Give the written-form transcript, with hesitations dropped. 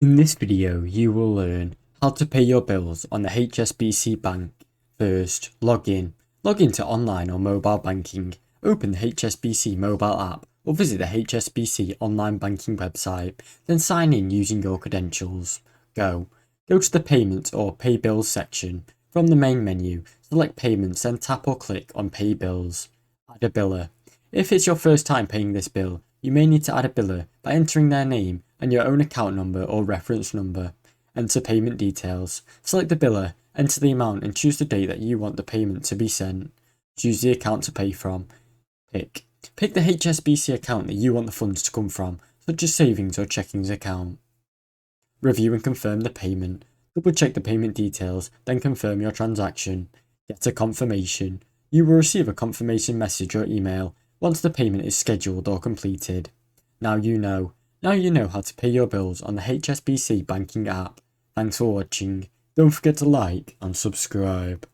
In this video, you will learn how to pay your bills on the HSBC Bank. First, log in. Log into online or mobile banking. Open the HSBC mobile app or visit the HSBC online banking website, then sign in using your credentials. Go to the Payments or Pay Bills section. From the main menu, select Payments and tap or click on Pay Bills. Add a biller. If it's your first time paying this bill, you may need to add a biller by entering their name and your own account number or reference number. Enter payment details. Select the biller, enter the amount and choose the date that you want the payment to be sent. Choose the account to pay from. Pick the HSBC account that you want the funds to come from, such as savings or checkings account. Review and confirm the payment. Double check the payment details, then confirm your transaction. Get a confirmation. You will receive a confirmation message or email once the payment is scheduled or completed. Now you know how to pay your bills on the HSBC banking app. Thanks for watching. Don't forget to like and subscribe.